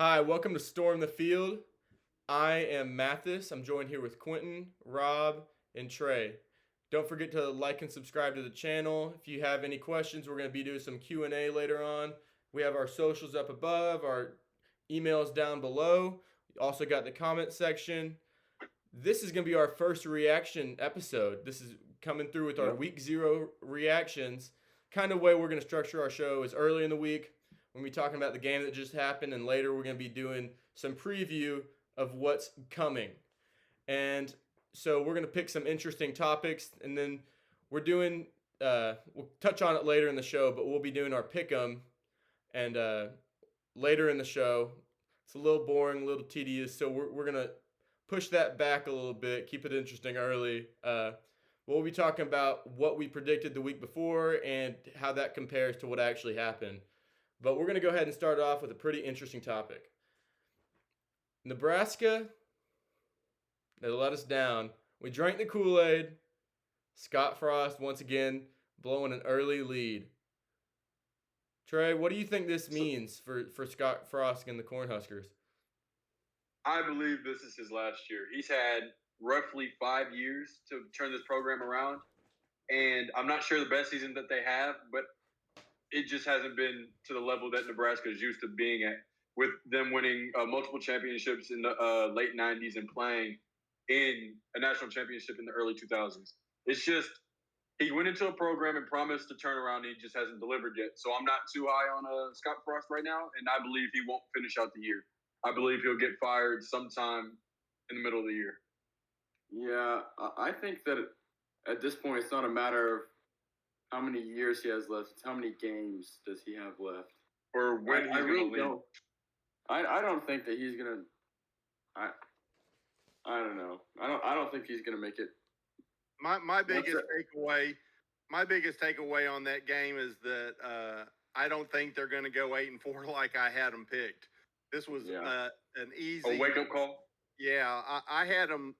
Hi, welcome to Storm the Field. I am Mathis. I'm joined here with Quentin, Rob, and Trey. Don't forget to like and subscribe to the channel. If you have any questions, we're going to be doing some Q&A later on. We have our socials up above, our emails down below. We also got the comment section. This is going to be our first reaction episode. This is coming through with our week 0 reactions. Kind of way we're going to structure our show is early in the week when we're talking about the game that just happened, and later we're going to be doing some preview of what's coming. And so we're going to pick some interesting topics, and then we're doing, we'll touch on it later in the show, but we'll be doing our pick 'em, and later in the show. It's a little boring, a little tedious, so we're going to push that back a little bit, keep it interesting early. We'll be talking about what we predicted the week before and how that compares to what actually happened. But we're going to go ahead and start off with a pretty interesting topic. Nebraska, they let us down. We drank the Kool-Aid. Scott Frost, once again, blowing an early lead. Trey, what do you think this means for Scott Frost and the Cornhuskers? I believe this is his last year. He's had roughly 5 years to turn this program around, and I'm not sure the best season that they have, but it just hasn't been to the level that Nebraska is used to being at, with them winning multiple championships in the late 90s and playing in a national championship in the early 2000s. It's just he went into a program and promised to turn around, and he just hasn't delivered yet. So I'm not too high on Scott Frost right now, and I believe he won't finish out the year. I believe he'll get fired sometime in the middle of the year. Yeah, I think that at this point, it's not a matter of how many years he has left. It's how many games does he have left. Or when he's going to leave. I don't think that he's gonna. I don't know. I don't think he's gonna make it. My biggest takeaway on that game is that I don't think they're going to go 8-4 like I had them picked. This was an easy wake-up call. Yeah, I had them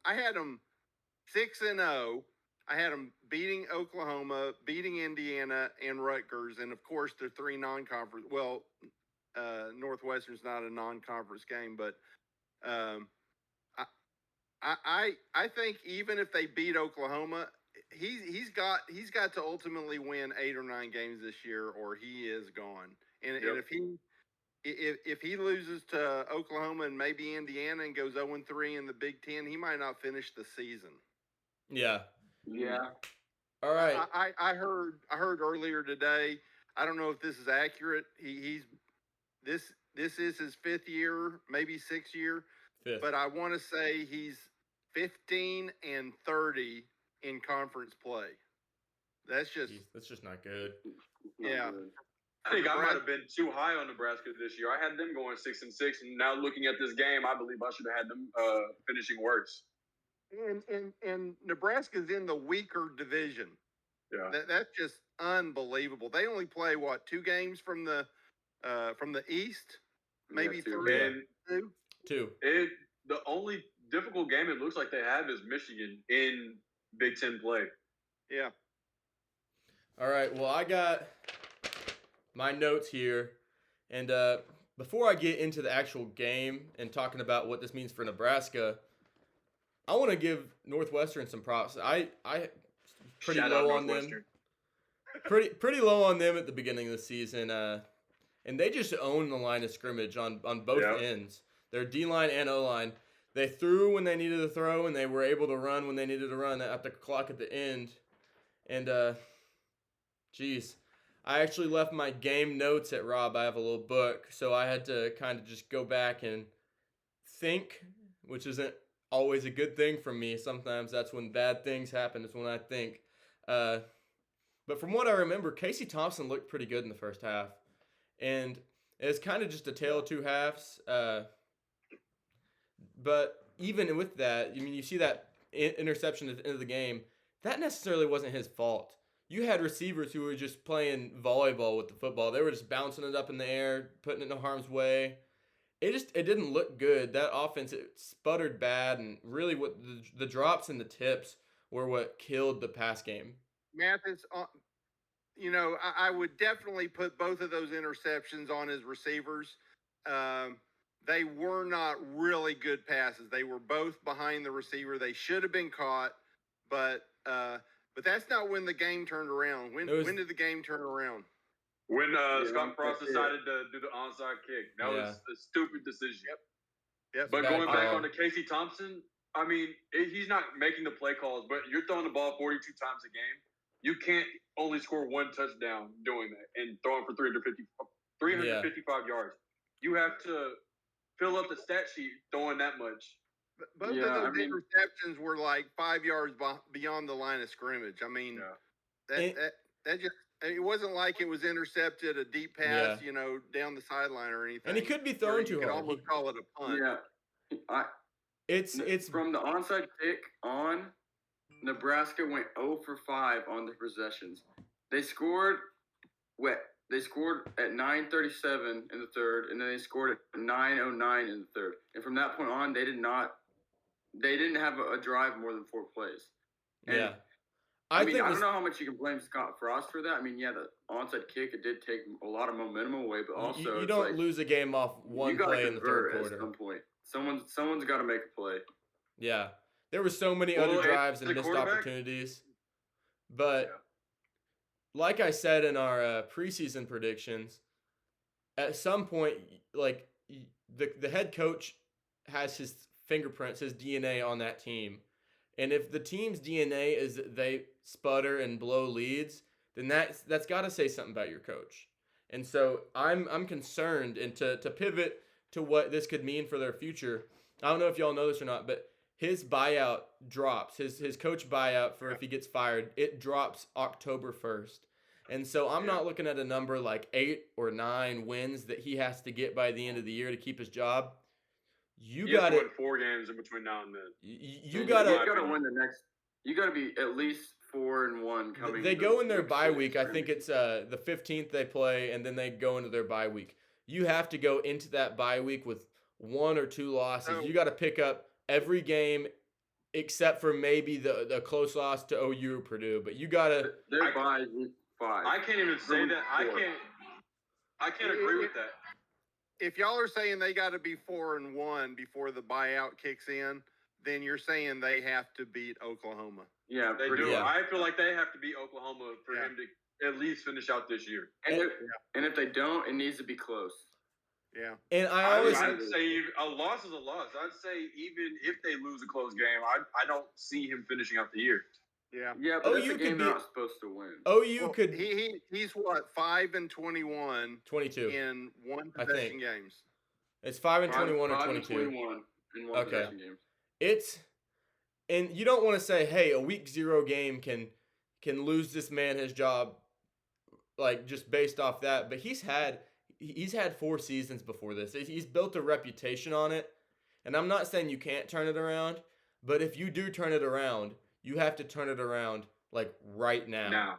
6-0. I had them beating Oklahoma, beating Indiana, and Rutgers, and of course the 3 non-conference. Well, Northwestern's not a non-conference game, but I think even if they beat Oklahoma, he's got to ultimately win 8 or 9 games this year, or he is gone. And if he loses to Oklahoma and maybe Indiana and goes 0-3 in the Big Ten, he might not finish the season. Yeah. All right. I heard earlier today. I don't know if this is accurate. This is his 5th year, maybe 6th year. 5th. But I want to say he's 15-30 in conference play. That's just not good. Yeah. I think I might have been too high on Nebraska this year. I had them going 6-6, and now looking at this game, I believe I should have had them finishing worse. And Nebraska's in the weaker division. Yeah, that's just unbelievable. They only play 2 games from the East, maybe 3. Two. The only difficult game it looks like they have is Michigan in Big Ten play. Yeah. All right. Well, I got my notes here, and before I get into the actual game and talking about what this means for Nebraska, I want to give Northwestern some props. I pretty Shout low out on them. Northwestern. Pretty low on them at the beginning of the season. And they just own the line of scrimmage on both ends. Their D-line and O-line. They threw when they needed to throw, and they were able to run when they needed to run at the clock at the end. And, I actually left my game notes at Rob. I have a little book, so I had to kind of just go back and think, which isn't always a good thing for me. Sometimes that's when bad things happen, is when I think. But from what I remember, Casey Thompson looked pretty good in the first half. And it's kind of just a tale of 2 halves. But even with that, I mean, you see that interception at the end of the game. That necessarily wasn't his fault. You had receivers who were just playing volleyball with the football. They were just bouncing it up in the air, putting it in harm's way. It didn't look good. That offense, it sputtered bad, and really what the drops and the tips were what killed the pass game. Mathis, I would definitely put both of those interceptions on his receivers. they were not really good passes. They were both behind the receiver. They should have been caught, but that's not when the game turned around. When did the game turn around? When Scott Frost decided to do the onside kick. That was a stupid decision. Yep. But going back on to Casey Thompson, I mean, he's not making the play calls, but you're throwing the ball 42 times a game. You can't only score one touchdown doing that and throwing for 355 yards. You have to fill up the stat sheet throwing that much. Both of those interceptions were like 5 yards beyond the line of scrimmage. I mean, that just. It wasn't like it was intercepted a deep pass, down the sideline or anything. And he could be thrown too hard. You could almost call it a punt. Yeah. It's from the onside kick on. Nebraska went 0 for 5 on the possessions. They scored at 9:37 in the third, and then they scored at 9:09 in the third. And from that point on, they didn't have a drive more than 4 plays. And I don't know how much you can blame Scott Frost for that. I mean, the onside kick, it did take a lot of momentum away, but also you don't lose a game off one play in the third quarter. At some point, someone's got to make a play. Yeah, there were so many other drives and missed opportunities, but like I said in our preseason predictions, at some point, like the head coach has his fingerprints, his DNA on that team. And if the team's DNA is that they sputter and blow leads, then that's got to say something about your coach. And so I'm concerned, and to pivot to what this could mean for their future, I don't know if y'all know this or not, but his buyout drops, his coach buyout for if he gets fired, it drops October 1st. And so I'm not looking at a number like 8 or 9 wins that he has to get by the end of the year to keep his job. You got to win 4 games in between now and then. You got to win the next. You got to be at least 4-1 coming. They go in their bye week. I think it's the 15th they play, and then they go into their bye week. You have to go into that bye week with 1 or 2 losses. You got to pick up every game except for maybe the close loss to OU or Purdue. But you got to. Their bye is week 5. I can't even say that. I can't agree with that. If y'all are saying they got to be 4-1 before the buyout kicks in, then you're saying they have to beat Oklahoma. Yeah, they do. Yeah. I feel like they have to beat Oklahoma for him to at least finish out this year. And if they don't, it needs to be close. Yeah. And I'd say a loss is a loss. I'd say even if they lose a close game, I don't see him finishing out the year. Yeah, but it's a game they're not supposed to win. OU could. He's what, 5-21, 22 in one possession games. It's 5-21 or 22. 21 in one possession games. And you don't want to say, hey, a week 0 game can lose this man his job, like just based off that. But he's had 4 seasons before this. He's built a reputation on it, and I'm not saying you can't turn it around, but if you do turn it around, you have to turn it around like right now.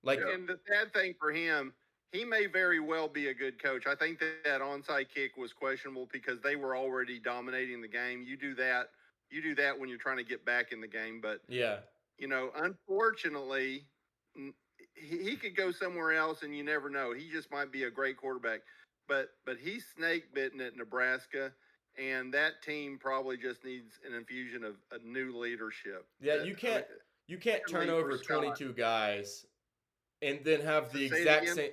And the sad thing for him, he may very well be a good coach. I think that onside kick was questionable because they were already dominating the game. You do that when you're trying to get back in the game. But unfortunately, he could go somewhere else, and you never know. He just might be a great quarterback. But he's snake bitten at Nebraska. And that team probably just needs an infusion of a new leadership. Yeah, you can't turn over 22 guys and then have the exact same.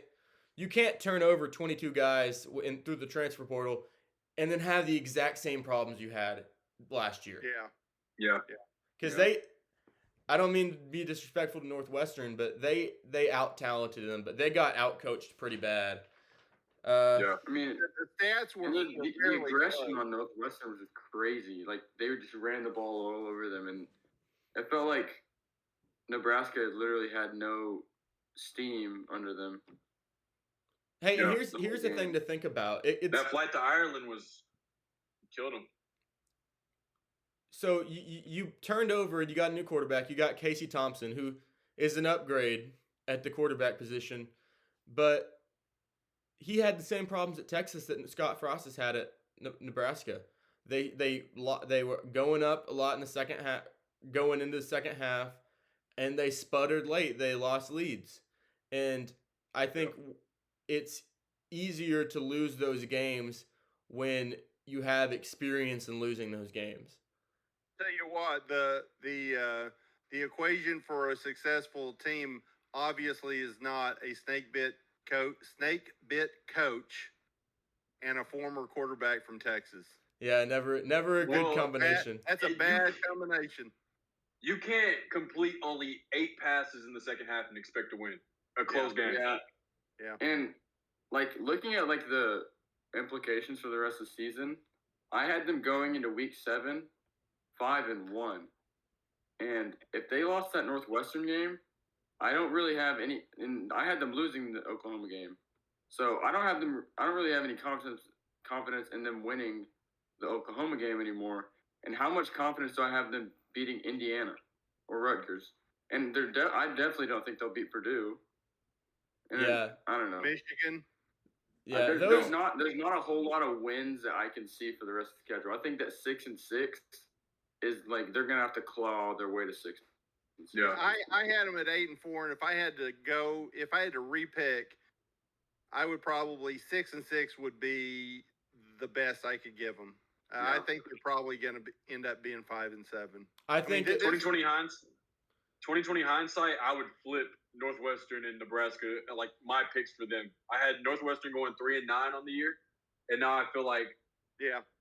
You can't turn over 22 guys through the transfer portal and then have the exact same problems you had last year. Yeah. Because I don't mean to be disrespectful to Northwestern, but they out-talented them, but they got out-coached pretty bad. I mean, the stats were the aggression on Northwestern was just crazy. Like they just ran the ball all over them, and it felt like Nebraska literally had no steam under them. Hey, and here's the thing to think about. That flight to Ireland killed them. So you turned over and you got a new quarterback. You got Casey Thompson, who is an upgrade at the quarterback position, but he had the same problems at Texas that Scott Frost has had at Nebraska. They were going up a lot in the second half, going into the second half, and they sputtered late. They lost leads, and I think it's easier to lose those games when you have experience in losing those games. Tell you what, the equation for a successful team obviously is not a snake bit coach and a former quarterback from Texas. Yeah, never a good combination. That's a bad combination. You can't complete only 8 passes in the second half and expect to win a close game. Yeah. And like looking at like the implications for the rest of the season, I had them going into week 7, 5-1. And if they lost that Northwestern game, I don't really have any. And I had them losing the Oklahoma game, so I don't really have any confidence in them winning the Oklahoma game anymore. And how much confidence do I have them beating Indiana or Rutgers? And I definitely don't think they'll beat Purdue. And I don't know. Michigan. Yeah, there's not a whole lot of wins that I can see for the rest of the schedule. I think that 6-6 is like they're gonna have to claw their way to 6. Yeah, I had them at 8-4, and if I had to repick, I would probably 6-6 would be the best I could give them. I think they're probably going to end up being 5-7. I think 2020 hindsight, I would flip Northwestern and Nebraska, like my picks for them. I had Northwestern going 3-9 on the year, and now I feel like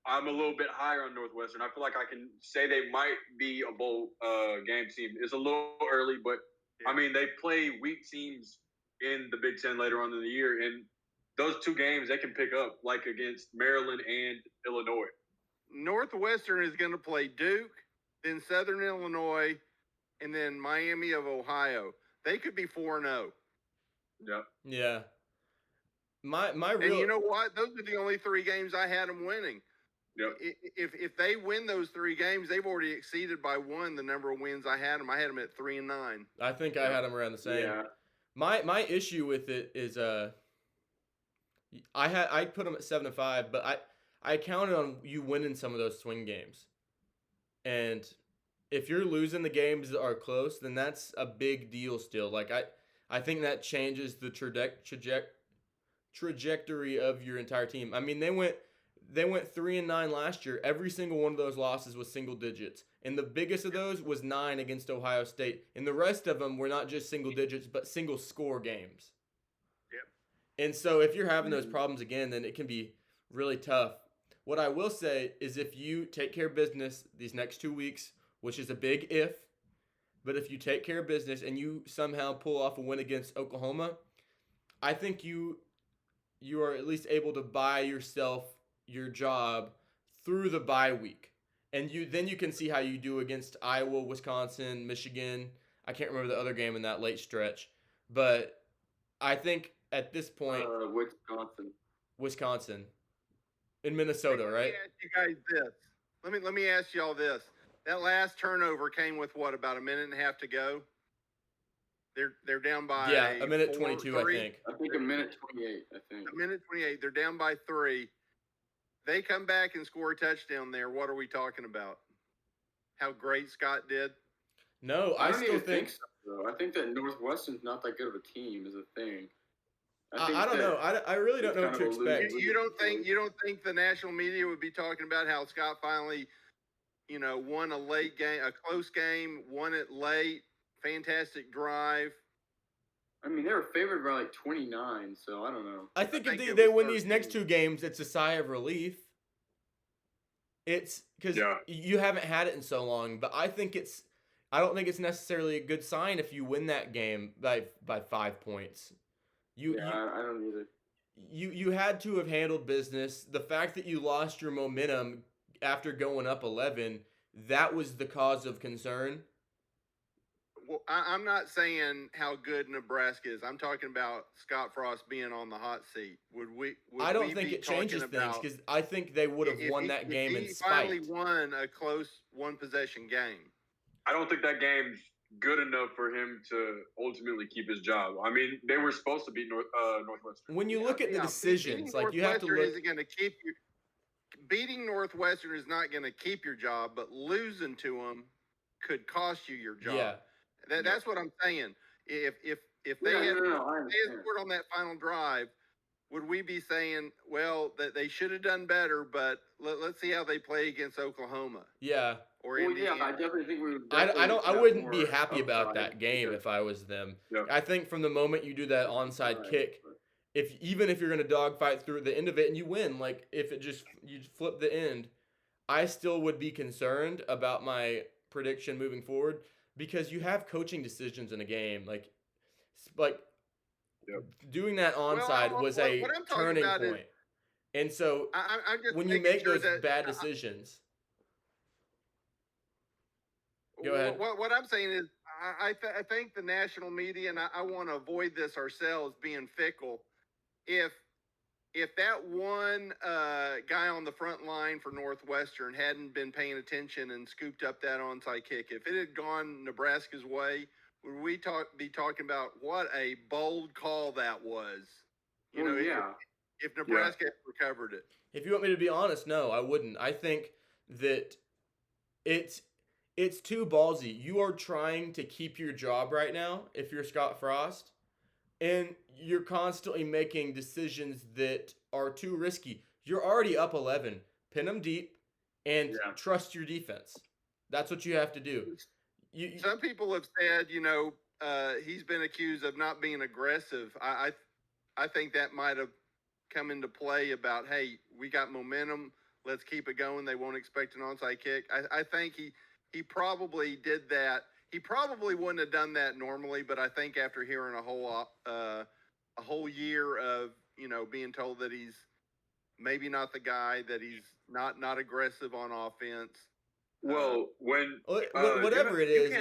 I'm a little bit higher on Northwestern. I feel like I can say they might be a bowl game team. It's a little early, but I mean they play weak teams in the Big Ten later on in the year, and those 2 games they can pick up, like against Maryland and Illinois. Northwestern is going to play Duke, then Southern Illinois, and then Miami of Ohio. They could be 4-0. Yep. Yeah. My real. And you know what? Those are the only 3 games I had them winning. Yep. If they win those 3 games, they've already exceeded by 1 the number of wins I had them. I had them at 3-9. I think I had them around the same. Yeah. My issue with it is I put them at 7-5, but I counted on you winning some of those swing games, and if you're losing the games that are close, then that's a big deal still. Like I think that changes the trajectory of your entire team. I mean, they went 3-9 last year. Every single one of those losses was single digits, and the biggest of those was 9 against Ohio State, and the rest of them were not just single digits but single score games. Yep. And so if you're having those problems again, then it can be really tough. What I will say is if you take care of business these next 2 weeks, which is a big if, but if you take care of business and you somehow pull off a win against Oklahoma, I think you are at least able to buy yourself your job through the bye week. And then you can see how you do against Iowa, Wisconsin, Michigan. I can't remember the other game in that late stretch. But I think at this point Wisconsin. In Minnesota, right? Let me ask you guys this. Let me ask y'all this. That last turnover came with what, about a minute and a half to go? They're down by a minute 22, I think. I think a minute 28, I think. A minute 28. They're down by 3. They come back and score a touchdown there. What are we talking about? How great Scott did? No, I still think so, though. I think that Northwestern's not that good of a team is a thing. I don't know. I really don't know what to expect. You don't think the national media would be talking about how Scott finally, won a late game, a close game, won it late, fantastic drive. I mean, they were favored by like 29, so I don't know. I think if they win these next 2 games, it's a sigh of relief. It's because you haven't had it in so long, but I don't think it's necessarily a good sign if you win that game by 5 points. I don't either. You had to have handled business. The fact that you lost your momentum after going up 11, that was the cause of concern. Well, I'm not saying how good Nebraska is. I'm talking about Scott Frost being on the hot seat. I don't think it changes things because I think they would have won that game in spite. He finally won a close 1-possession game. I don't think that game's good enough for him to ultimately keep his job. I mean, they were supposed to beat Northwestern. When you look at the decisions, like you have to look. Isn't going to keep you. Beating Northwestern is not going to keep your job, but losing to them could cost you your job. Yeah, that's what I'm saying. If they had scored on that final drive, would we be saying, well, that they should have done better, but let's see how they play against Oklahoma? Yeah. Or Indiana. Yeah, I definitely think we would. I wouldn't be happy about that game if I was them. Yep. I think from the moment you do that onside kick, even if you're going to dogfight through the end of it and you win, like if it just you flip the end, I still would be concerned about my prediction moving forward because you have coaching decisions in a game. Like Yep. doing that onside was a turning point. And so I'm just when you make those bad decisions. Go ahead. What I'm saying is I think the national media, and I want to avoid this ourselves, being fickle. If that one guy on the front line for Northwestern hadn't been paying attention and scooped up that onside kick, if it had gone Nebraska's way, would we be talking about what a bold call that was? If Nebraska had recovered it. If you want me to be honest, no, I wouldn't. I think that it's too ballsy. You are trying to keep your job right now if you're Scott Frost, and you're constantly making decisions that are too risky. You're already up 11. Pin them deep and trust your defense. That's what you have to do. Some people have said, he's been accused of not being aggressive. I think that might have come into play about, hey, we got momentum. Let's keep it going. They won't expect an onside kick. I think he probably did that. He probably wouldn't have done that normally, but I think after hearing a whole year of, being told that he's maybe not the guy, that he's not aggressive on offense. Well, when whatever it is,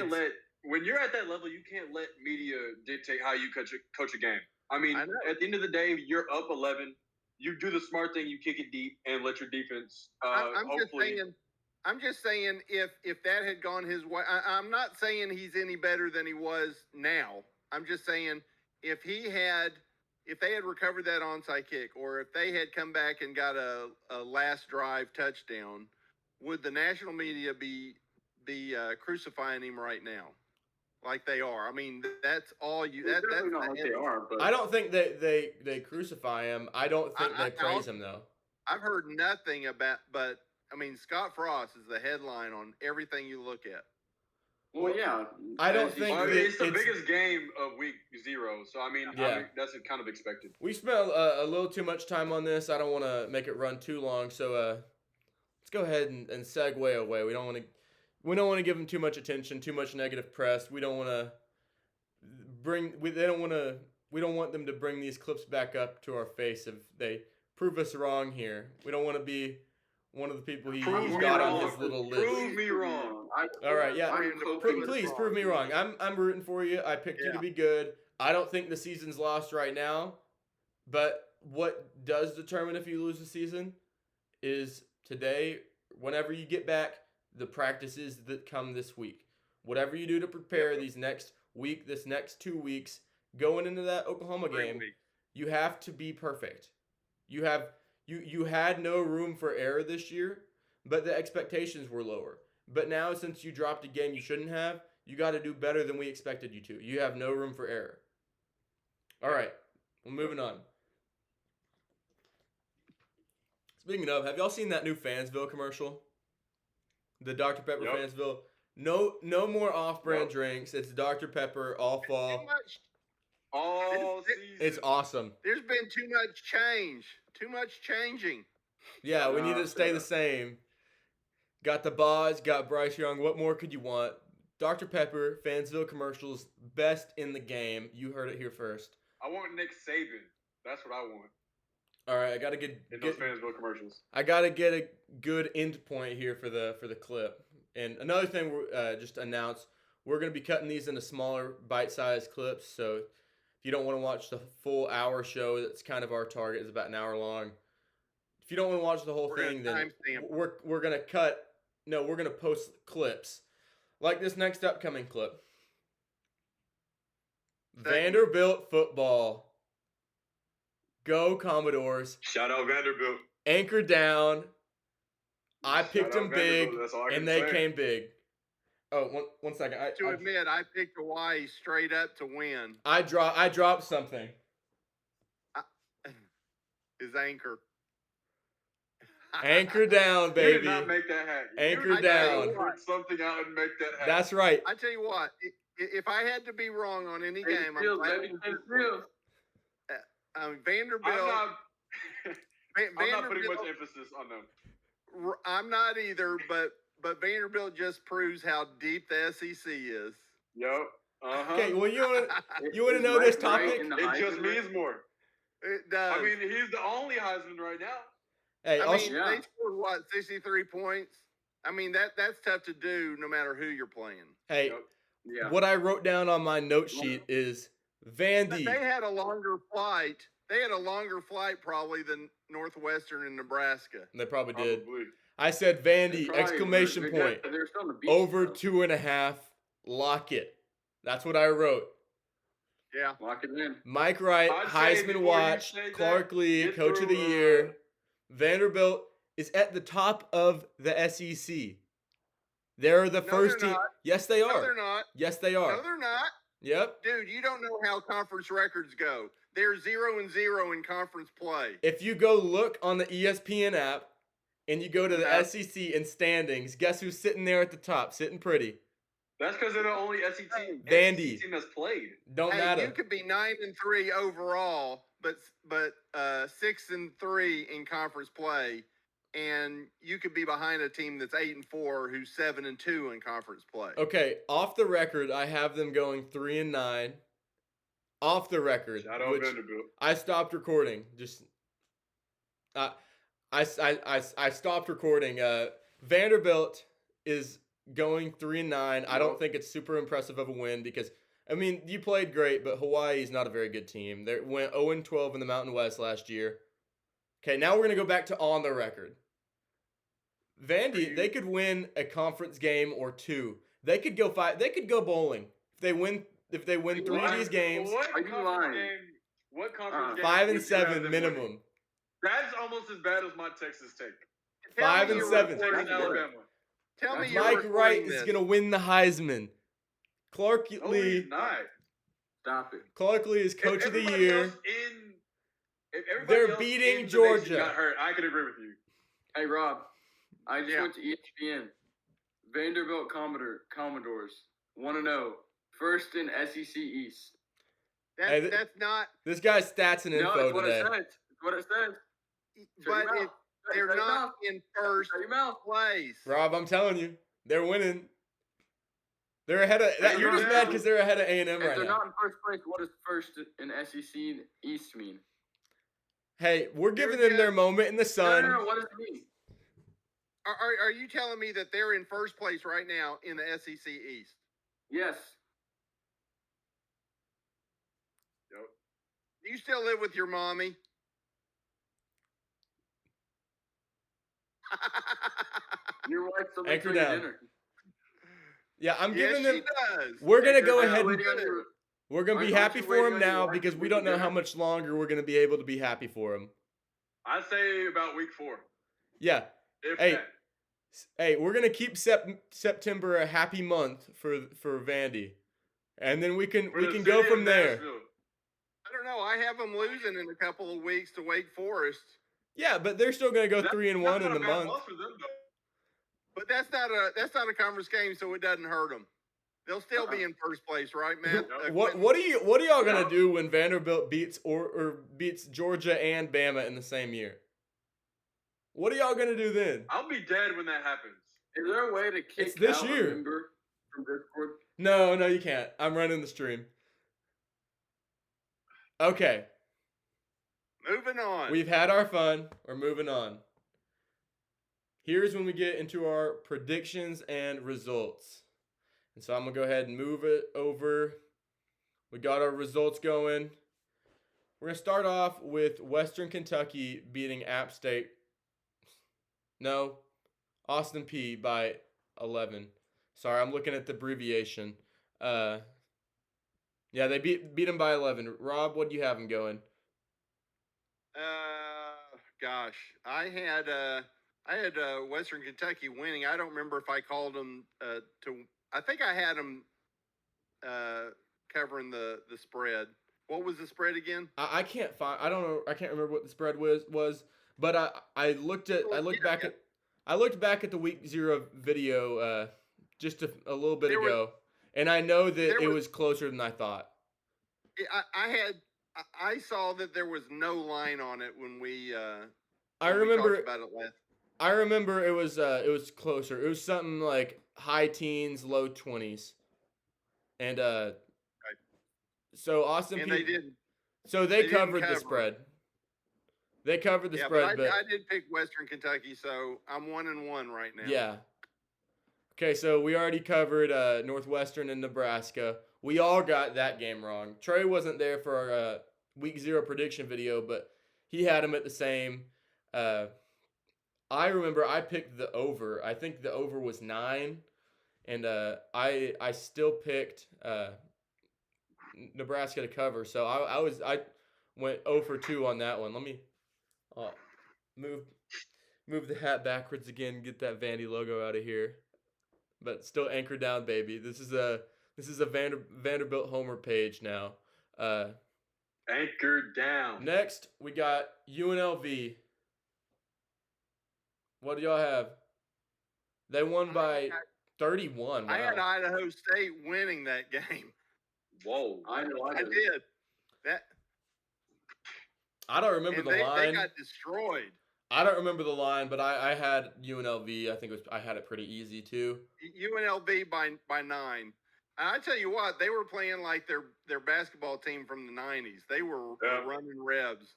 when you're at that level, you can't let media dictate how you coach a game. I mean, at the end of the day, you're up 11. You do the smart thing. You kick it deep and let your defense. I'm just saying if that had gone his way, I'm not saying he's any better than he was now. I'm just saying if they had recovered that onside kick, or if they had come back and got a last drive touchdown, would the national media be crucifying him right now? Like they are. I mean, that's all you. That's not like they are. But I don't think they crucify him. I don't think they praise him though. I've heard nothing about, but I mean, Scott Frost is the headline on everything you look at. Well, yeah. I don't think it's the biggest game of week 0, so I mean, that's kind of expected. We spent a little too much time on this. I don't want to make it run too long, so let's go ahead and segue away. We don't want to give them too much attention, too much negative press. We don't want to we don't want them to bring these clips back up to our face if they prove us wrong here. We don't want to be one of the people he's got on his little list. Prove me wrong. All right, yeah. Please prove me wrong. I'm rooting for you. I picked you to be good. I don't think the season's lost right now, but what does determine if you lose the season is today, whenever you get back, the practices that come this week. Whatever you do to prepare this next 2 weeks, going into that Oklahoma game, you have to be perfect. You had no room for error this year, but the expectations were lower. But now, since you dropped a game you shouldn't have, you got to do better than we expected you to. You have no room for error. All right, well, moving on. Speaking of, have y'all seen that new Fansville commercial? The Dr. Pepper Fansville. No more off-brand drinks. It's Dr. Pepper all fall. All season. It's awesome. There's been too much change. Too much changing. Yeah, we need to stay the same. Got the Boz, got Bryce Young. What more could you want? Dr. Pepper, Fansville commercials, best in the game. You heard it here first. I want Nick Saban. That's what I want. All right, I gotta get those Fansville commercials. I gotta get a good end point here for the clip. And another thing we just announced, we're gonna be cutting these into smaller, bite-sized clips. So if you don't want to watch the full hour show, that's kind of our target. It's about an hour long. If you don't want to watch the whole thing, then we're gonna cut. No, we're gonna post clips, like this next upcoming clip. Vanderbilt football. Go Commodores. Shout out Vanderbilt. Anchor down. I picked them big, and they came big. Oh, one second. I picked Hawaii straight up to win. I dropped something. His anchor. Anchor down, baby. You did not make that happen. Anchor you down. Work something out and make that happen. That's right. I tell you what, if I had to be wrong on any game, Vanderbilt. I'm not putting much emphasis on them. I'm not either, but Vanderbilt just proves how deep the SEC is. Yep. Okay, well, you want to know this topic? It just means more. It does. I mean, he's the only Heisman right now. Hey, they scored what, 63 points? I mean, that's tough to do no matter who you're playing. Hey, what I wrote down on my note sheet is Vandy. They had a longer flight. They had a longer flight probably than Northwestern and Nebraska. They probably did. I said Vandy, exclamation point, over 2.5, lock it. That's what I wrote. Yeah. Lock it in. Mike Wright, Heisman watch, Clark Lee, Coach of the Year. Vanderbilt is at the top of the SEC. They're the first team. Yes, they are. No, they're not. Yes, they are. No, they're not. Yep. Dude, you don't know how conference records go. They're 0-0 in conference play. If you go look on the ESPN app and you go to the SEC and standings, guess who's sitting there at the top, sitting pretty? That's because they're the only SEC Vandy team that's played. Don't matter. You could be 9-3 overall, but 6-3 in conference play, and you could be behind a team that's 8-4 who's 7-2 in conference play. Okay, off the record, I have them going 3-9. Off the record, Shout out Vanderbilt. I stopped recording. Just, I stopped recording. Vanderbilt is going 3-9. I don't think it's super impressive of a win because, I mean, you played great, but Hawaii's not a very good team. They went 0-12 in the Mountain West last year. Okay, now we're gonna go back to on the record. Vandy, they could win a conference game or two. They could go They could go bowling if they win. If they win 3 of these games, What conference game? 5-7 minimum. That's almost as bad as my Texas take. 5-7. Alabama. Tell me, Mike Wright is gonna win the Heisman. Clark Lee. He's not. Stop it. Clark Lee is Coach of the Year. They're beating Georgia. Got hurt. I could agree with you. Hey Rob, I just went to ESPN. Vanderbilt Commodores 1-0, first in SEC East. That's not. This guy's stats and info that's what today. it says. That's what it says. But they're not in first place. Rob, I'm telling you, they're winning. They're ahead of. You're just mad because they're ahead of A&M right now. If they're not in first place, what does first in SEC East mean? Hey, we're giving them their moment in the sun. No, what does it mean? Are you telling me that they're in first place right now in the SEC East? Yes. Yep. Do you still live with your mommy? Your wife still makes Anchor you down. dinner. Yeah, I'm giving them. She does. We're gonna go ahead and and we're gonna be happy for him now because we don't know how much longer we're gonna be able to be happy for him. I'd say about week 4. Yeah. If Hey, that. hey, we're gonna keep September a happy month for Vandy, and then we can go from there. I don't know. I have them losing in a couple of weeks to Wake Forest. Yeah, but they're still gonna go 3-1 in the month. For them, But that's not a conference game, so it doesn't hurt them. They'll still be in first place, right, man? What are y'all gonna do when Vanderbilt beats or beats Georgia and Bama in the same year? What are y'all gonna do then? I'll be dead when that happens. Is there a way to kick It's this out year. a member from Discord? No, you can't. I'm running the stream. Okay. Moving on. We've had our fun. We're moving on. Here's when we get into our predictions and results. And so I'm going to go ahead and move it over. We got our results going. We're going to start off with Western Kentucky beating App State. No, Austin P by 11. Sorry, I'm looking at the abbreviation. Yeah, they beat them by 11. Rob, what do you have them going? Gosh, I had Western Kentucky winning. I don't remember if I called them to. I think I had them covering the spread. What was the spread again? I can't find. I don't know. I can't remember what the spread was. But I looked back at the week 0 video just a little bit ago, and I know that it was closer than I thought. I saw that there was no line on it when we. I remember talked about it last. I remember it was closer. It was something like high teens, low 20s, and so Austin. And they didn't. So they covered the spread. They covered the spread, but I did pick Western Kentucky, so I'm 1-1 right now. Yeah. Okay, so we already covered Northwestern and Nebraska. We all got that game wrong. Trey wasn't there for our week 0 prediction video, but he had them at the same. I remember I picked the over. I think the over was 9, and I still picked Nebraska to cover. So I went 0 for 2 on that one. Let me move the hat backwards again. Get that Vandy logo out of here. But still anchored down, baby. This is a Vanderbilt homer page now. Anchored down. Next, we got UNLV. What do y'all have? They won by 31. Wow. I had Idaho State winning that game. Whoa. I did. I don't remember the line. They got destroyed. I don't remember the line, but I had UNLV. I think I had it pretty easy too. UNLV by 9. And I tell you what, they were playing like their basketball team from the 90s. They were running Rebs.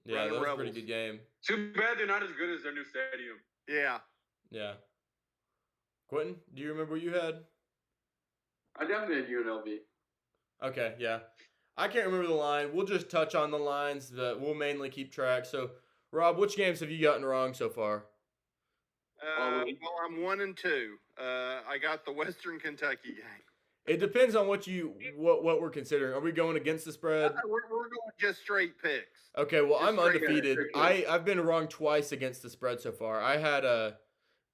Yeah, that was a pretty good game. Too bad they're not as good as their new stadium. Yeah. Yeah. Quentin, do you remember what you had? I definitely had UNLV. Okay, yeah. I can't remember the line. We'll just touch on the lines. We'll mainly keep track. So, Rob, which games have you gotten wrong so far? Well, I'm 1-2. I got the Western Kentucky game. It depends on what we're considering. Are we going against the spread? We're going just straight picks. Okay, well, I'm undefeated. I've been wrong twice against the spread so far. I had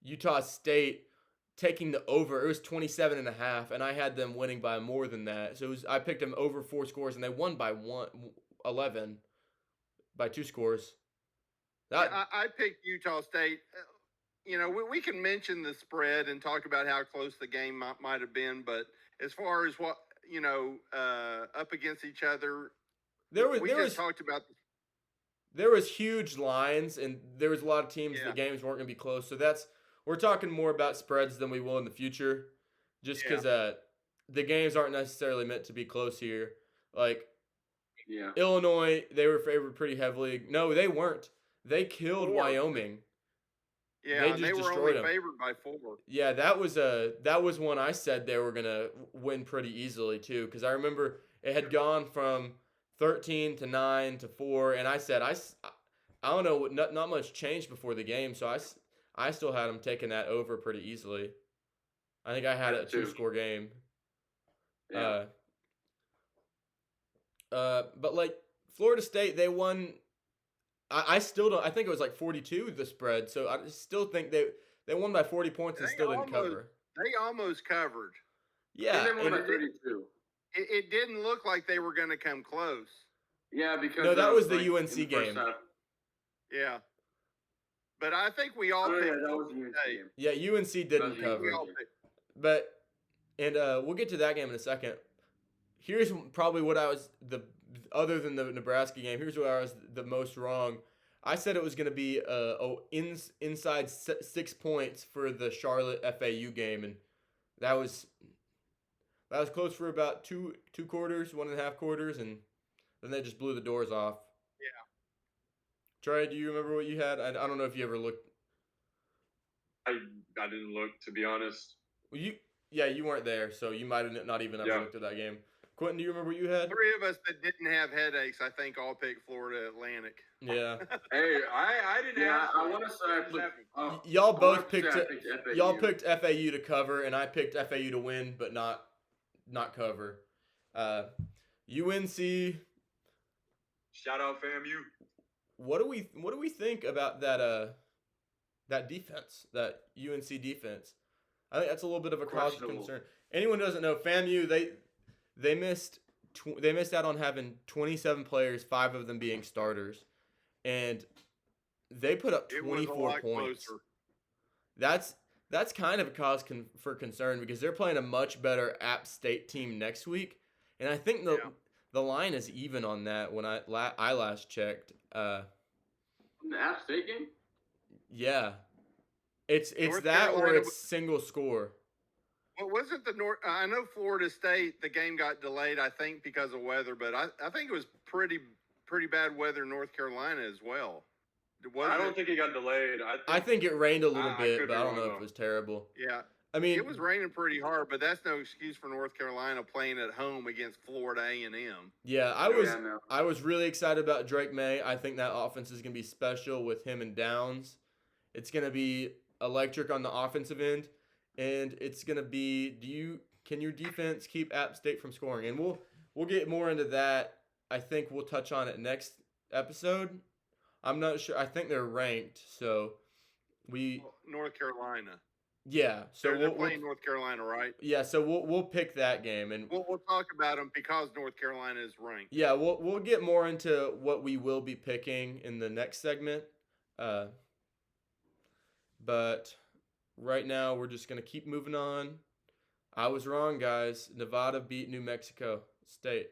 Utah State taking the over. It was 27.5, and I had them winning by more than that. So I picked them over 4 scores, and they won by 11 by 2 scores. I picked Utah State. We can mention the spread and talk about how close the game might have been, but as far as what up against each other, talked about. There was huge lines, and there was a lot of teams that games weren't going to be close. So we're talking more about spreads than we will in the future, just because the games aren't necessarily meant to be close here. Like Illinois, they were favored pretty heavily. No, they weren't. They killed Wyoming. Yeah, they were only favored by 4. Yeah, that was one I said they were gonna win pretty easily too, because I remember it had gone from 13 to 9 to 4, and I said I don't know, not much changed before the game, so I still had them taking that over pretty easily. I think I had a 2-score game. Yeah. But like Florida State, they won. I still don't. I think it was like 42 the spread. So I still think they won by 40 points and still didn't cover. They almost covered. Yeah, they won by 32. It didn't look like they were going to come close. Yeah, because no, that was the UNC game. Yeah, but I think we all picked. That was the UNC game. Yeah, UNC didn't cover. But we'll get to that game in a second. Here's probably what I was other than the Nebraska game. Here's where I was the most wrong. I said it was going to be inside 6 points for the Charlotte FAU game, and that was close for about two quarters, 1.5 quarters, and then they just blew the doors off. Yeah. Trey, do you remember what you had? I don't know if you ever looked. I didn't look, to be honest. Well, you weren't there, so you might have not even ever looked at that game. Quentin, do you remember what you had? 3 of us that didn't have headaches, I think, all picked Florida Atlantic. Yeah. Hey, I didn't have. I want to say y'all both picked y'all picked FAU to cover, and I picked FAU to win, but not cover. UNC. Shout out FAMU. What do we think about that defense, that UNC defense? I think that's a little bit of a cause of concern. Anyone who doesn't know, FAMU, they missed they missed out on having 27 players, 5 of them being starters, and they put up 24 points. Closer. That's kind of a cause for concern because they're playing a much better App State team next week, and I think the line is even on that when I last checked. The App State game? Yeah, it's North that Carolina or it's single score. Well, wasn't the North? I know Florida State. The game got delayed, I think, because of weather. But I think it was pretty bad weather in North Carolina as well. I don't think it got delayed. I think it rained a little bit, but I don't know if it was terrible. Yeah. I mean, it was raining pretty hard, but that's no excuse for North Carolina playing at home against Florida A&M. Yeah, I was really excited about Drake May. I think that offense is going to be special with him and Downs. It's going to be electric on the offensive end, and it's going to be can your defense keep App State from scoring? And we'll get more into that. I think we'll touch on it next episode. I'm not sure. I think they're ranked, so North Carolina. Yeah, so they're playing North Carolina, right? Yeah, so we'll pick that game, and we'll talk about them because North Carolina is ranked. Yeah, we'll get more into what we will be picking in the next segment, but right now we're just gonna keep moving on. I was wrong, guys. Nevada beat New Mexico State.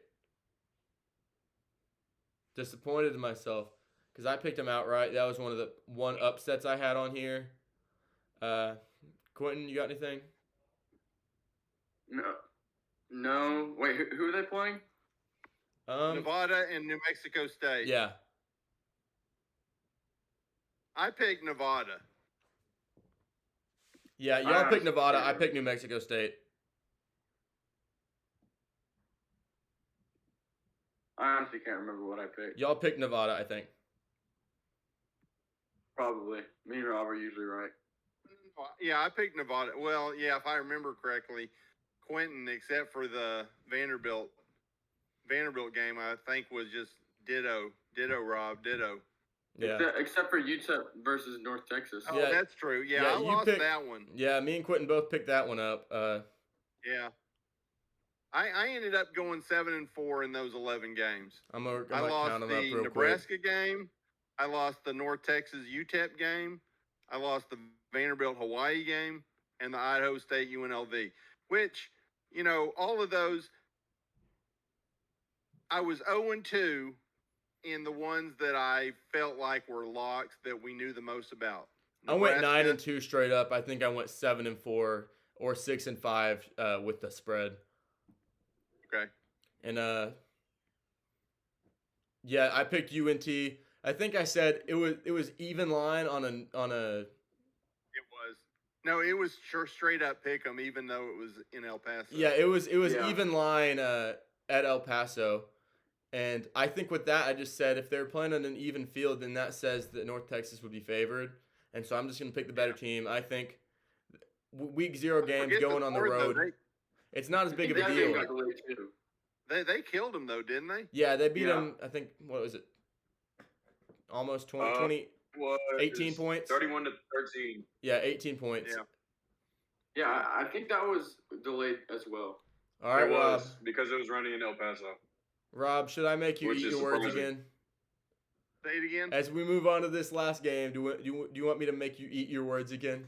Disappointed in myself because I picked them outright. That was one of the upsets I had on here. Quentin, you got anything? No. Wait, who are they playing? Nevada and New Mexico State. Yeah. I picked Nevada. Yeah, y'all picked Nevada. I picked New Mexico State. I honestly can't remember what I picked. Y'all picked Nevada, I think. Probably. Me and Rob are usually right. Yeah, I picked Nevada. Well, yeah, if I remember correctly, Quentin, except for the Vanderbilt game, I think was just ditto, Rob, ditto. Yeah. Except for UTEP versus North Texas. Oh, yeah, that's true. Yeah, I lost that one. Yeah, me and Quentin both picked that one up. Yeah. I ended up going 7-4 in those 11 games. I lost the Nebraska game. I lost the North Texas UTEP game. I lost the Vanderbilt Hawaii game and the Idaho State UNLV, which, all of those, I was 0-2 in the ones that I felt like were locks that we knew the most about. Nebraska, I went 9-2 straight up. I think I went 7-4 or 6-5 with the spread. Okay. And yeah, I picked UNT. I think I said it was even line on a. It was. No, it was straight up pick 'em, even though it was in El Paso. Yeah, it was even line at El Paso, and I think with that I just said if they're playing on an even field, then that says that North Texas would be favored, and so I'm just gonna pick the better team. I think week 0 games going on the road. It's not as big of a deal. They killed them though, didn't they? Yeah, they beat them. I think what was it? Almost 20 18 points. 31-13. Yeah, 18 points. Yeah, I think that was delayed as well. All right, Rob. Because it was running in El Paso. Rob, should I make you eat your words again? Say it again. As we move on to this last game, do you want me to make you eat your words again?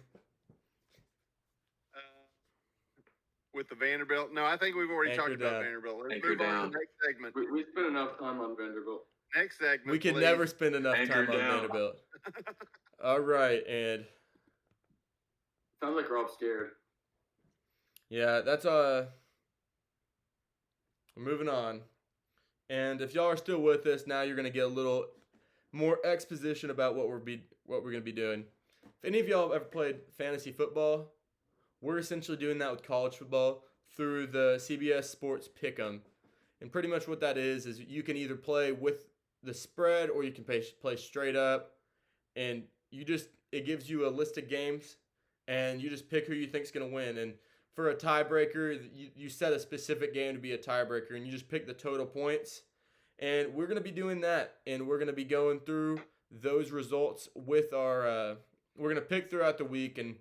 With the Vanderbilt? No, I think we've already talked about Vanderbilt. Let's move on to the next segment. We spent enough time on Vanderbilt. Next segment. We can never spend enough time on Vanderbilt. All right, and sounds like Rob's scared. Yeah, that's we're moving on. And if y'all are still with us, now you're gonna get a little more exposition about what we're gonna be doing. If any of y'all have ever played fantasy football, we're essentially doing that with college football through the CBS Sports Pick'em. And pretty much what that is you can either play with the spread or you can play straight up. And it gives you a list of games and you just pick who you think is going to win. And for a tiebreaker, you set a specific game to be a tiebreaker and you just pick the total points. And we're going to be doing that. And we're going to be going through those results with our we're going to pick throughout the week, and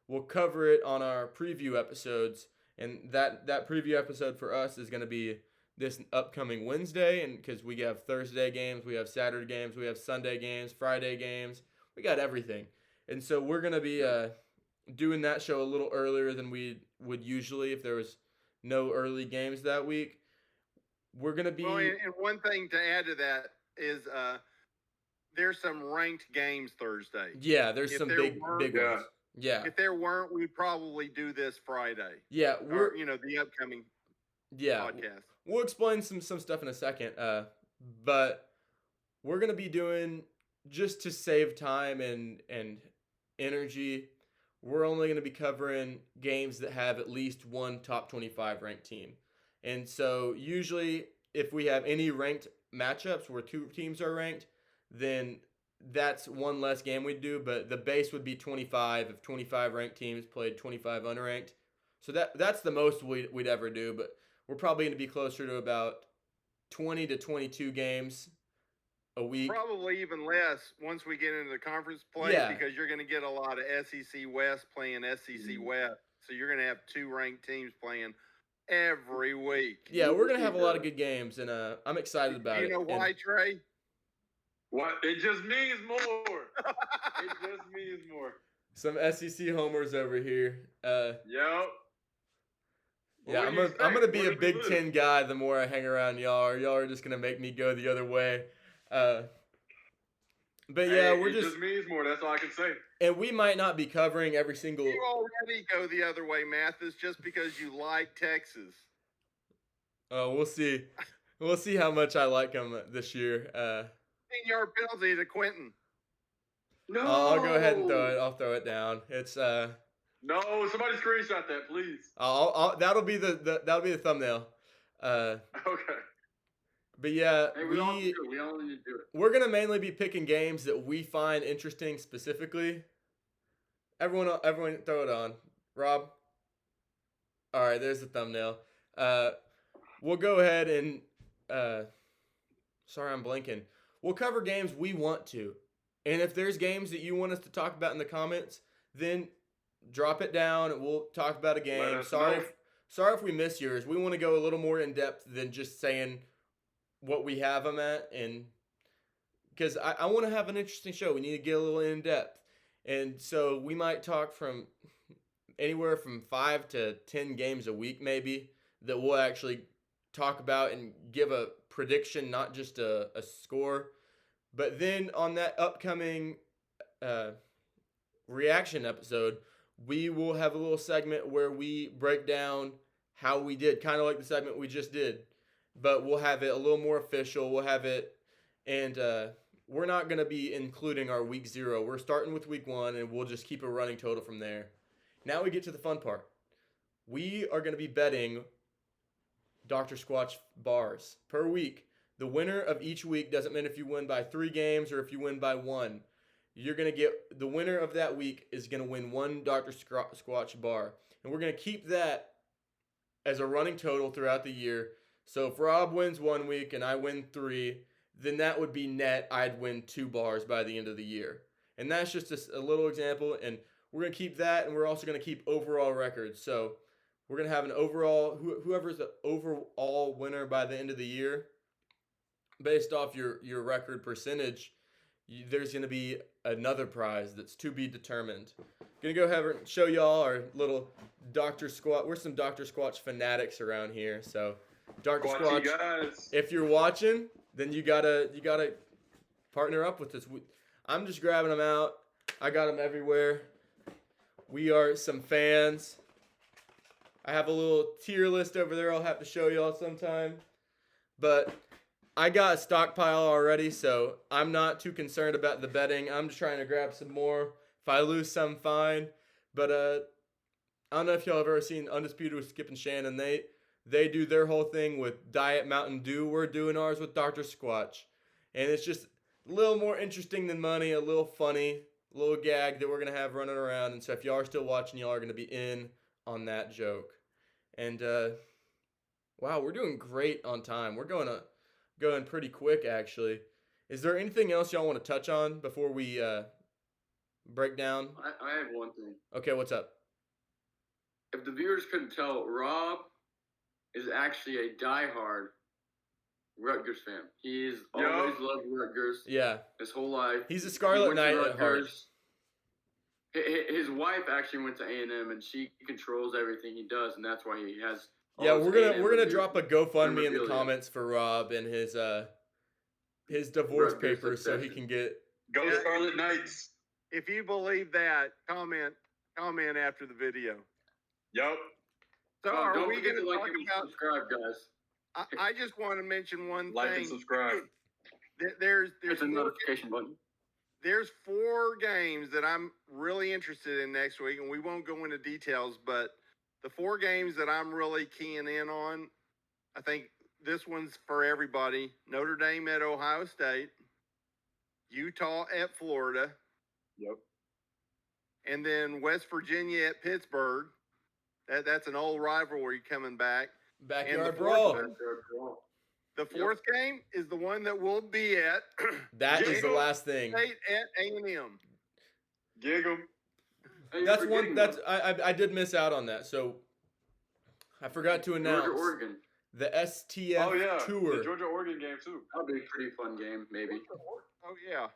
we'll cover it on our preview episodes. And that preview episode for us is going to be this upcoming Wednesday, and because we have Thursday games, we have Saturday games, we have Sunday games, Friday games, we got everything. And so we're going to be doing that show a little earlier than we would usually if there was no early games that week. We're going to be... Well, and one thing to add to that is there's some ranked games Thursday. Yeah, there's some big ones. Yeah. If there weren't, we'd probably do this Friday. Yeah, or the upcoming podcast. We'll explain some stuff in a second. But we're gonna be doing, just to save time and energy, we're only gonna be covering games that have at least one top 25 ranked team. And so usually if we have any ranked matchups where two teams are ranked, then that's one less game we'd do, but the base would be 25 if 25 ranked teams played 25 unranked. So that's the most we'd ever do, but we're probably going to be closer to about 20 to 22 games a week. Probably even less once we get into the conference play, because you're going to get a lot of SEC West playing SEC West. So you're going to have two ranked teams playing every week. Yeah, we're going to have a lot of good games, and I'm excited about it. You know why, Trey? What? It just means more. It just means more. Some SEC homers over here. Yep. Yeah, I'm gonna be a Big Ten guy the more I hang around y'all. Or y'all are just gonna make me go the other way. But yeah, it just means more. That's all I can say. And we might not be covering every single. You already go the other way, Mathis, just because you like Texas. Oh, we'll see. We'll see how much I like them this year. 10-yard penalty to Quentin. No. I'll go ahead and throw it. I'll throw it down. It's No, somebody screenshot that, please. That'll be the thumbnail. Okay. But yeah, hey, we all need to do it. We're gonna mainly be picking games that we find interesting specifically. Everyone, throw it on. Rob. All right, there's the thumbnail. We'll go ahead and sorry, I'm blanking. We'll cover games we want to. And if there's games that you want us to talk about in the comments, then drop it down and we'll talk about a game. Sorry if we miss yours. We want to go a little more in depth than just saying what we have them at, and because I want to have an interesting show. We need to get a little in depth. And so we might talk from anywhere from 5 to 10 games a week maybe that we'll actually talk about and give a prediction, not just a score. But then on that upcoming reaction episode, we will have a little segment where we break down how we did, kind of like the segment we just did. But we'll have it a little more official. We'll have it, and we're not going to be including our week 0. We're starting with week 1, and we'll just keep a running total from there. Now we get to the fun part. We are going to be betting Dr. Squatch bars per week. The winner of each week, doesn't matter if you win by 3 games or if you win by 1. You're going to get, the winner of that week is going to win 1 Dr. Squatch bar. And we're going to keep that as a running total throughout the year. So if Rob wins 1 week and I win 3, then that would be net. I'd win 2 bars by the end of the year. And that's just a little example. And we're going to keep that, and we're also going to keep overall records. So we're going to have an overall, whoever's the overall winner by the end of the year, based off your record percentage, there's going to be another prize that's to be determined. Going to go ahead and show y'all our little Dr. Squatch. We're some Dr. Squatch fanatics around here. So Dr. Squatch, guys. If you're watching, then you gotta partner up with us. I'm just grabbing them out. I got them everywhere. We are some fans. I have a little tier list over there I'll have to show y'all sometime. But I got a stockpile already, so I'm not too concerned about the betting. I'm just trying to grab some more. If I lose some, fine. But I don't know if y'all have ever seen Undisputed with Skip and Shannon. They do their whole thing with Diet Mountain Dew. We're doing ours with Dr. Squatch. And it's just a little more interesting than money, a little funny, a little gag that we're going to have running around. And so if y'all are still watching, y'all are going to be in on that joke. And, wow, we're doing great on time. We're going pretty quick, actually. Is there anything else y'all want to touch on before we break down? I have one thing. Okay, what's up? If the viewers couldn't tell, Rob is actually a diehard Rutgers fan. He's always loved Rutgers. Yeah. His whole life. He's a Scarlet Knight at heart. His wife actually went to A&M, and she controls everything he does, and that's why he has. Yeah, we're gonna drop a GoFundMe in the comments for Rob and his divorce papers so he can get. Go Scarlet Knights. If you believe that, comment after the video. Yep. So don't forget to like and subscribe, guys. I just want to mention one thing. Like and subscribe. There's a notification button. There's 4 games that I'm really interested in next week, and we won't go into details, but the 4 games that I'm really keying in on, I think this one's for everybody. Notre Dame at Ohio State, Utah at Florida. Yep. And then West Virginia at Pittsburgh. That's an old rivalry coming back. Backyard brawl. The 4th game is the one that we'll be at. That is the last thing. State at A&M. Gig 'em. That's one. That's I did miss out on that. So I forgot to announce Georgia, Oregon. The STF tour. The Georgia Oregon game too. That'll be a pretty fun game, maybe. Oh yeah.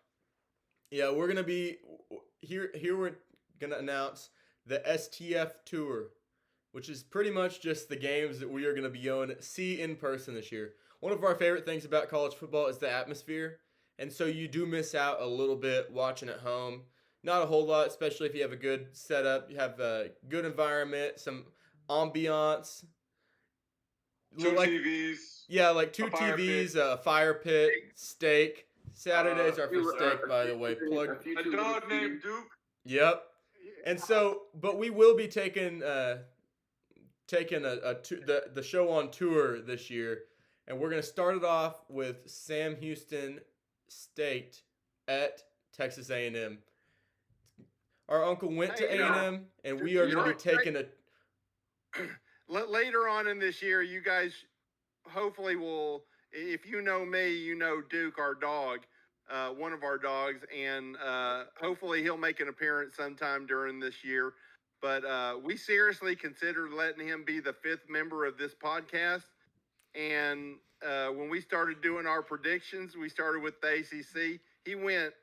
Yeah, we're gonna be here. We're gonna announce the STF tour, which is pretty much just the games that we are gonna be going to see in person this year. One of our favorite things about college football is the atmosphere, and so you do miss out a little bit watching at home. Not a whole lot, especially if you have a good setup, you have a good environment, some ambiance. 2 TVs. Yeah, like 2 TVs, a fire pit, steak. Saturdays are for steak, by the way. A dog named Duke. Yep. And so, but we will be taking the show on tour this year, and we're gonna start it off with Sam Houston State at Texas A&M. Our uncle went to A&M, and we are gonna be taking a. Later on in this year, you guys hopefully will. If you know me, you know Duke, our dog, one of our dogs, and hopefully he'll make an appearance sometime during this year. But we seriously considered letting him be the 5th member of this podcast. And when we started doing our predictions, we started with the ACC. He went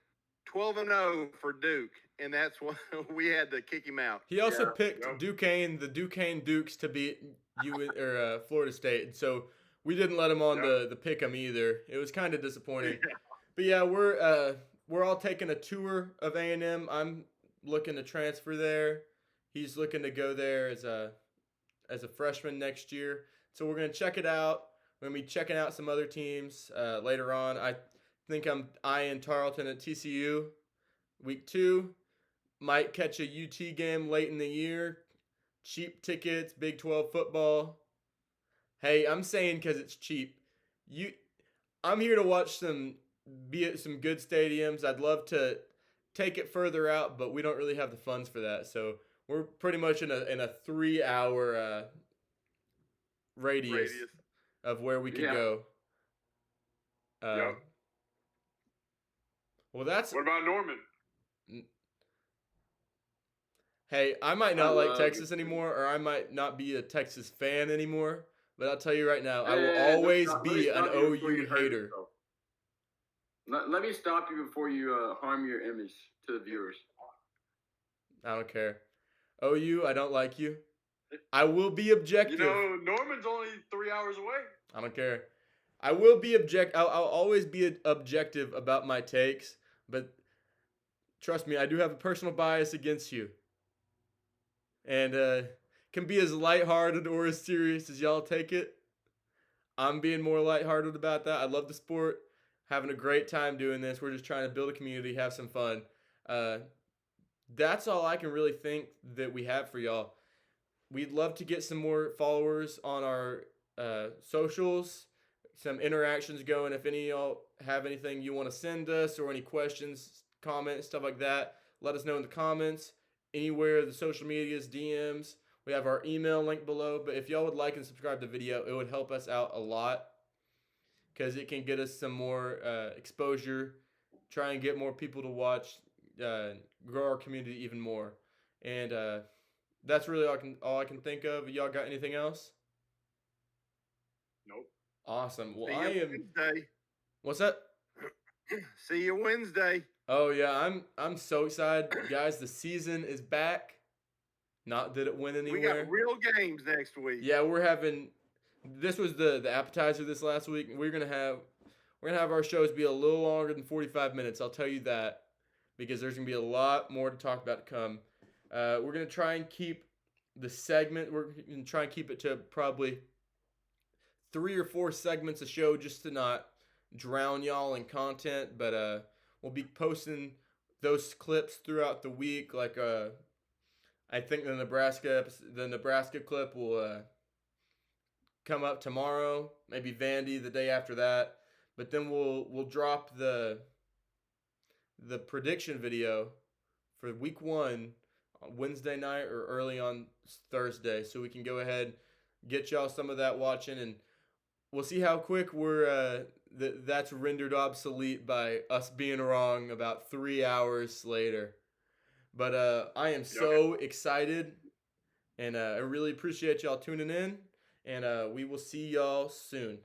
12-0 for Duke, and that's what we had to kick him out. He also picked Duquesne, the Duquesne Dukes, to beat Florida State, and so we didn't let him on the pick 'em either. It was kind of disappointing. But yeah, we're all taking a tour of A&M. I'm looking to transfer there. He's looking to go there as a freshman next year. So we're gonna check it out. We're gonna be checking out some other teams later on. I think I'm eyeing Tarleton at TCU. Week 2, might catch a UT game late in the year. Cheap tickets, Big 12 football. Hey, I'm saying because it's cheap. I'm here to watch be at some good stadiums. I'd love to take it further out, but we don't really have the funds for that. So we're pretty much in a 3-hour radius of where we could go. Well, what about Norman? Hey, I might not like Texas anymore, or I might not be a Texas fan anymore. But I'll tell you right now, I will always be an OU hater. Let me stop you before you harm your image to the viewers. I don't care. OU, I don't like you. I will be objective. You know, Norman's only 3 hours away. I don't care. I will be I'll always be objective about my takes, but trust me, I do have a personal bias against you. And can be as lighthearted or as serious as y'all take it. I'm being more lighthearted about that. I love the sport. Having a great time doing this. We're just trying to build a community, have some fun. That's all I can really think that we have for y'all. We'd love to get some more followers on our socials, some interactions going. If any of y'all have anything you want to send us or any questions, comments, stuff like that, let us know in the comments. Anywhere, the social medias, DMs. We have our email link below. But if y'all would like and subscribe to the video, it would help us out a lot because it can get us some more exposure, try and get more people to watch, grow our community even more. And that's really all I can think of. Y'all got anything else? Nope. Awesome. Well, See I you am. Wednesday. What's that? See you Wednesday. Oh yeah, I'm so excited, guys. The season is back. Not that it went anywhere. We got real games next week. Yeah, we're having. This was the appetizer this last week. We're gonna have our shows be a little longer than 45 minutes. I'll tell you that, because there's gonna be a lot more to talk about to come. We're gonna try and keep the segment. We're gonna try and keep it to probably 3 or 4 segments a show, just to not drown y'all in content. But we'll be posting those clips throughout the week. Like I think the Nebraska clip will come up tomorrow. Maybe Vandy the day after that. But then we'll drop the prediction video for week 1 on Wednesday night or early on Thursday, so we can go ahead, get y'all some of that watching, and we'll see how quick that's rendered obsolete by us being wrong about 3 hours later. But I am so excited, and I really appreciate y'all tuning in, and we will see y'all soon.